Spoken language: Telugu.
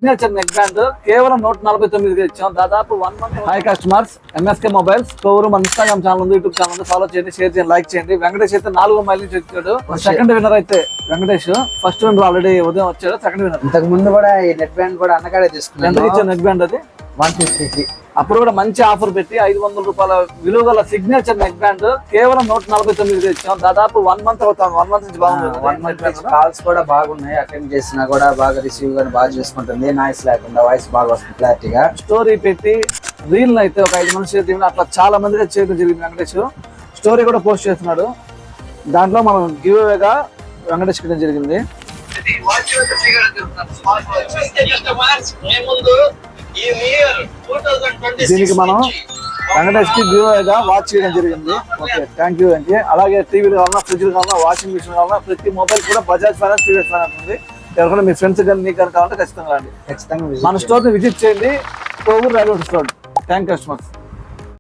సిగ్నేచర్ నెక్ బ్యాండ్ కేవలం 149 ఇచ్చాం. దాదాపు 1 month. Hi customers, MSK mobiles Kovur. మన ఇన్స్టాగ్రామ్ ఛానల్ ఉంది, యూట్యూబ్ ఛానల్ ఉంది. ఫాలో చేయండి, షేర్ చేయండి, లైక్ చేయండి. వెంకటేష్ అయితే 4 మైల్ నుంచి వచ్చాడు. సెకండ్ విన్నర్ అయితే వెంకటేష్. ఫస్ట్ విన్నర్ ఆల్రెడీ ఉదయం వచ్చాడు. సెకండ్ విన్నర్ ఇంతకు ముందు కూడా ఈ నెట్ బ్యాండ్ కూడా అన్నకాడే తీసుకున్నాను. ఎంత ఇచ్చారు నెక్ బ్యాండ్? అది 150. అప్పుడు కూడా మంచి ఆఫర్ పెట్టి 500 రూపాయల విలువ గల సిగ్నేచర్ నెక్ బ్యాండ్ కేవలం 149 ఇచ్చాం. దాదాపు 1 month అవుతాం. 1 month నుంచి బాగుంది. 1 month నుంచి కాల్స్ కూడా బాగున్నాయి. అటెండ్ చేసినా కూడా బాగా రిసీవ్ గాని బాగా చేసుకుంటుంది. నాయిస్ లేకుండా వాయిస్ బాగా వస్తుంది క్లారిటీగా. స్టోరీ పెట్టి రీల్ అయితే ఒక 5 మంది షేర్ అట్లా చాలా మందిగా చేయడం జరిగింది. వెంకటేష్ స్టోరీ కూడా పోస్ట్ చేస్తున్నాడు. దాంట్లో మనం గివ్ అవేగా వెంకటేష్ కింద జరిగింది. దీనికి మనం వెంకటేష్ కి గివ్ అవేగా వాచ్ చేయడం జరిగింది. Okay, thank you Venky. అలాగే టీవీలు కావాలన్నా, ఫ్రిడ్జ్లు కావాలన్నా, వాషింగ్ మిషన్ కావాలన్నా, ప్రతి మొబైల్ కూడా బజాజ్ ఫైనాన్స్, టీవీఎస్ ఫైనాన్స్ ఉంది. ఎవరికైనా మీ ఫ్రెండ్స్ కానీ మీకు కానీ కావాలంటే ఖచ్చితంగా రండి. ఖచ్చితంగా మన స్టోర్ ని విజిట్ చేయండి. Kovur railway store. Thank customers.